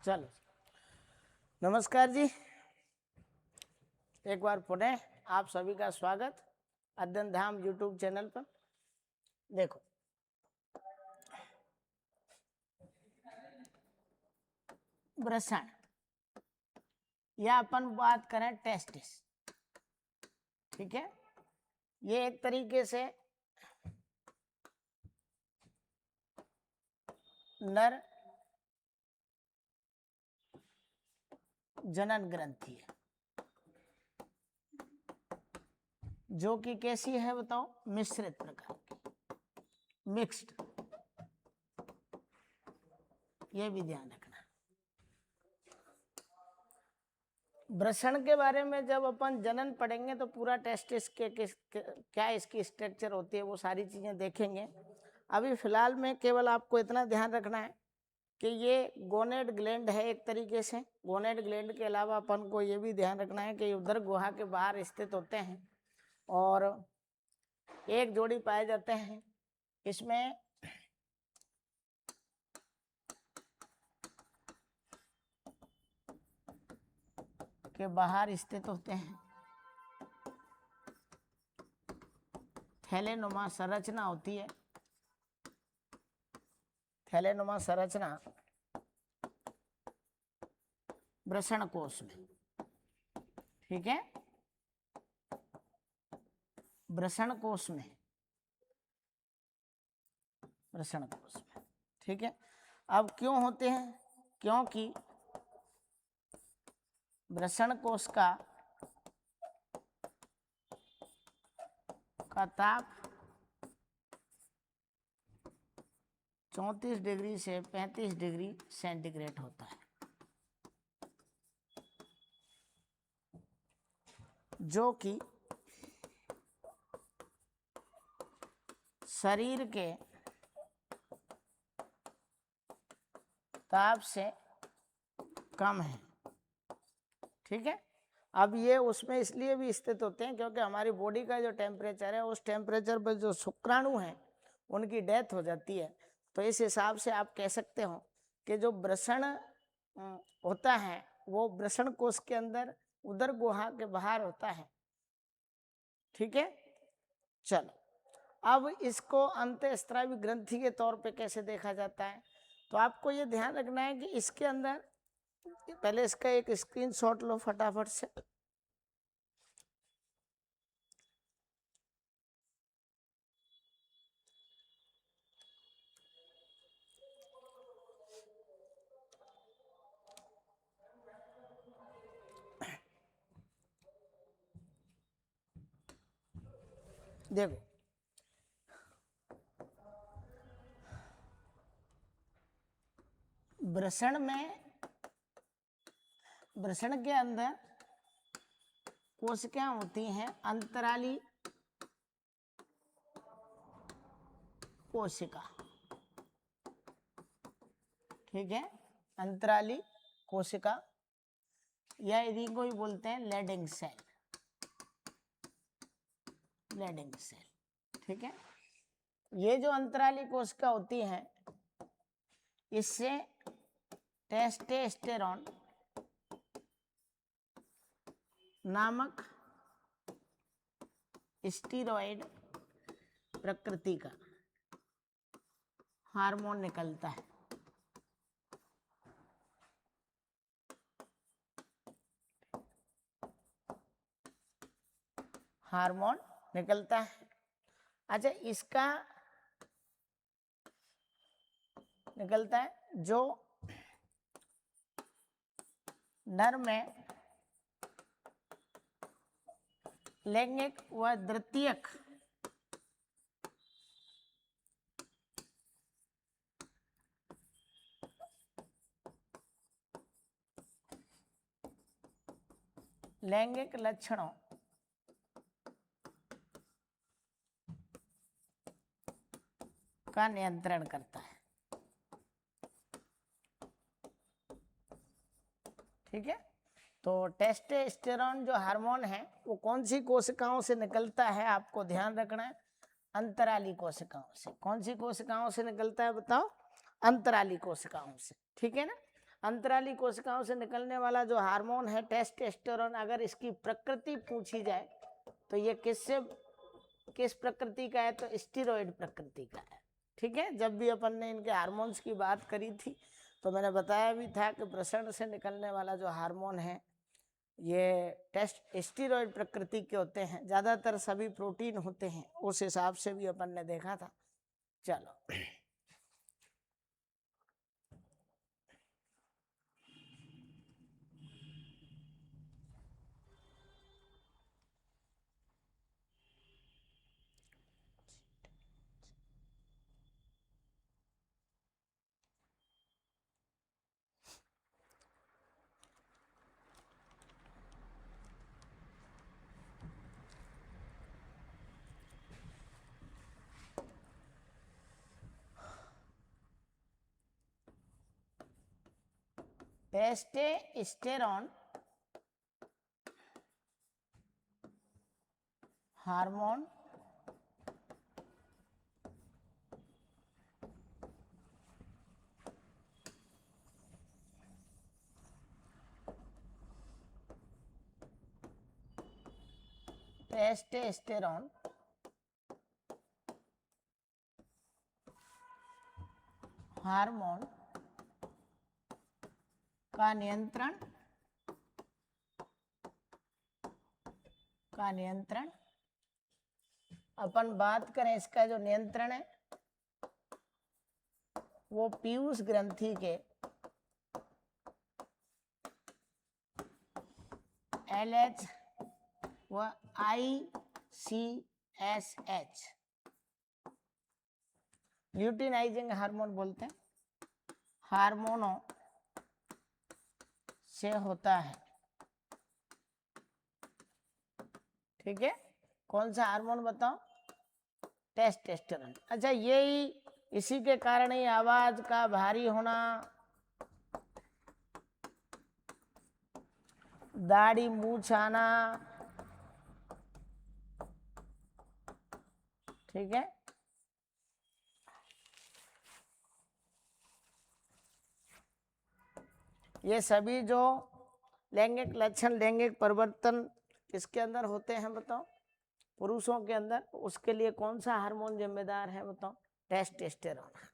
चलो, नमस्कार जी। एक बार पुनः आप सभी का स्वागत अध्ययन धाम यूट्यूब चैनल पर। देखो, वृषण या अपन बात करें टेस्टिस, ठीक है। ये एक तरीके से नर जनन ग्रंथि है, जो कि कैसी है बताओ? मिश्रित प्रकार की, मिक्स्ड। ये भी ध्यान रखना। वृषण के बारे में जब अपन जनन पढ़ेंगे तो पूरा टेस्टिस के क्या इसकी स्ट्रक्चर होती है वो सारी चीजें देखेंगे। अभी फिलहाल में केवल आपको इतना ध्यान रखना है कि ये गोनेड ग्लैंड है एक तरीके से। गोनेड ग्लैंड के अलावा अपन को ये भी ध्यान रखना है कि उदर गुहा के बाहर स्थित होते हैं और एक जोड़ी पाए जाते हैं। इसमें के बाहर स्थित होते हैं, थैलेनुमा संरचना होती है। थैलेनुमा संरचना वृषण कोश में, ठीक है, वृषण कोश में, वृषण कोश में, ठीक है। अब क्यों होते हैं? क्योंकि वृषण कोश का ताप 34 डिग्री से 35 डिग्री सेंटीग्रेड होता है, जो कि शरीर के ताप से कम है, ठीक है। अब ये उसमें इसलिए भी स्थित होते हैं क्योंकि हमारी बॉडी का जो टेम्परेचर है उस टेम्परेचर पर जो शुक्राणु हैं उनकी डेथ हो जाती है। तो इस हिसाब से आप कह सकते हो कि जो वृषण होता है वो वृषण कोश के अंदर उदर गुहा के बाहर होता है, ठीक है। चलो, अब इसको अंतःस्रावी ग्रंथि के तौर पे कैसे देखा जाता है? तो आपको ये ध्यान रखना है कि इसके अंदर पहले इसका एक स्क्रीनशॉट लो फटाफट से। देखो, वृषण में, वृषण के अंदर कोशिकाएं होती हैं अंतराली कोशिका, ठीक है, अंतराली कोशिका या यदि कोई बोलते हैं लेडिंग सेल, लेडिंग सेल, ठीक है। ये जो अंतराली कोशिका होती है इससे टेस्टोस्टेरोन नामक स्टीरॉयड प्रकृति का हार्मोन निकलता है, हार्मोन निकलता है। अच्छा, इसका निकलता है जो नर में लैंगिक व द्वितीयक लैंगिक लक्षणों का नियंत्रण करता है, ठीक है। तो टेस्टोस्टेरोन जो हार्मोन है वो कौन सी कोशिकाओं से निकलता है आपको ध्यान रखना है? अंतराली कोशिकाओं से। कौन सी कोशिकाओं से निकलता है बताओ? अंतराली कोशिकाओं से, ठीक है ना। अंतराली कोशिकाओं से निकलने वाला जो हार्मोन है टेस्टोस्टेरोन, अगर इसकी प्रकृति पूछी जाए तो ये किस प्रकृति का है, तो स्टेरॉइड प्रकृति का है। ठीक है, जब भी अपन ने इनके हार्मोन्स की बात करी थी तो मैंने बताया भी था कि वृषण से निकलने वाला जो हार्मोन है ये स्टेरॉइड प्रकृति के होते हैं, ज़्यादातर सभी प्रोटीन होते हैं, उस हिसाब से भी अपन ने देखा था। चलो टेस्टोस्टेरोन हार्मोन टेस्टोस्टेरोन हार्मोन का नियंत्रण अपन बात करें, इसका जो नियंत्रण है वो पीयूष ग्रंथि के LH व ICSH ल्यूटिनाइजिंग हार्मोन बोलते हैं, हार्मोनों से होता है। ठीक है, कौन सा हार्मोन बताओ, टेस्टोस्टेरोन। अच्छा, यही इसी के कारण ही आवाज का भारी होना, दाढ़ी मूछ आना, ठीक है, ये सभी जो लैंगिक लक्षण, लैंगिक परिवर्तन किसके अंदर होते हैं बताओ, पुरुषों के अंदर, उसके लिए कौन सा हार्मोन जिम्मेदार है बताओ, टेस्टोस्टेरोन।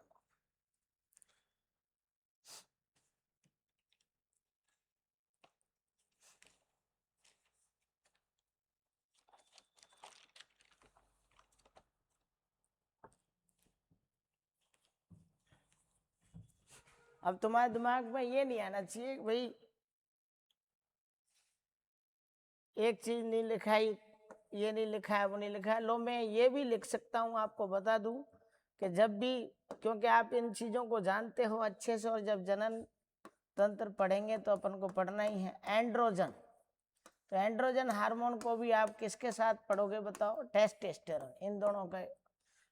अब तुम्हारे दिमाग में ये नहीं आना चाहिए भाई एक चीज नहीं लिखा है, ये नहीं लिखा है, वो नहीं लिखा है। लो, मैं ये भी लिख सकता हूँ, आपको बता दूं कि जब भी, क्योंकि आप इन चीजों को जानते हो अच्छे से, और जब जनन तंत्र पढ़ेंगे तो अपन को पढ़ना ही है एंड्रोजन। तो एंड्रोजन हार्मोन को भी आप किसके साथ पढ़ोगे बताओ, टेस्टोस्टेरोन। इन दोनों का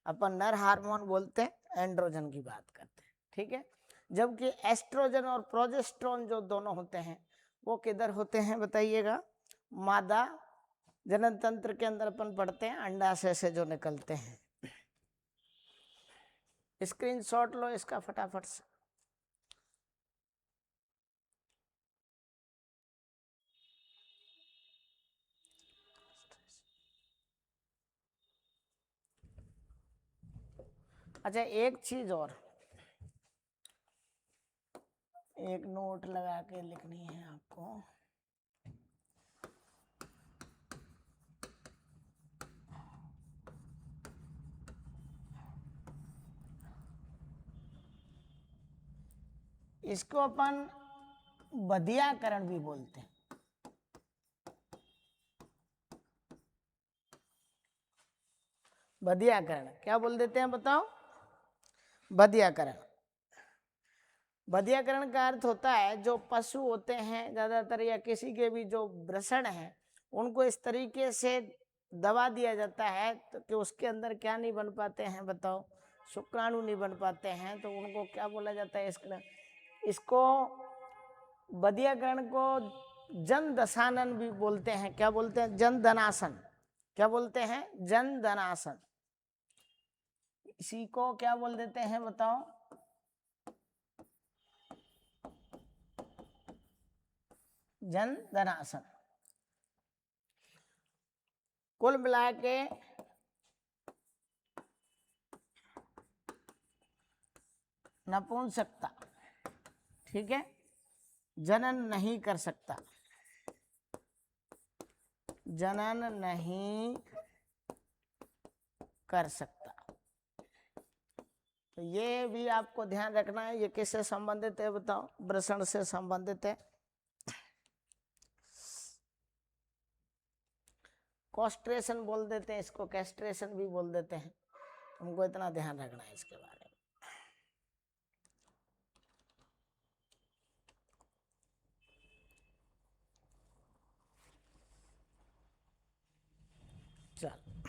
अपन नर हार्मोन बोलते हैं, एंड्रोजन की बात करते हैं। ठीक है, जबकि एस्ट्रोजन और प्रोजेस्टेरोन जो दोनों होते हैं वो किधर होते हैं बताइएगा, मादा जनन तंत्र के अंदर अपन पढ़ते हैं, अंडाशय से जो निकलते हैं। स्क्रीनशॉट लो इसका फटाफट से। अच्छा, एक चीज और, एक नोट लगा के लिखनी है आपको। इसको अपन बधियाकरण भी बोलते हैं। बधियाकरण क्या बोल देते हैं बताओ, बधियाकरण। बधियाकरण का अर्थ होता है जो पशु होते हैं ज्यादातर, या किसी के भी जो वृषण हैं, उनको इस तरीके से दबा दिया जाता है तो कि उसके अंदर क्या नहीं बन पाते हैं बताओ, शुक्राणु नहीं बन पाते हैं, तो उनको क्या बोला जाता है, इसको बधियाकरण को जन दशानन भी बोलते हैं। क्या बोलते हैं, जन धनासन। क्या बोलते हैं, जन धनासन। इसी को क्या बोल देते हैं बताओ, जन धनासन। कुल मिला के नपुंसकता, ठीक है, जनन नहीं कर सकता, जनन नहीं कर सकता। तो ये भी आपको ध्यान रखना है। ये किससे संबंधित है बताओ? वृषण से संबंधित है। कॉस्ट्रेशन बोल देते हैं इसको, कैस्ट्रेशन भी बोल देते हैं। हमको इतना ध्यान रखना है इसके बारे में। चल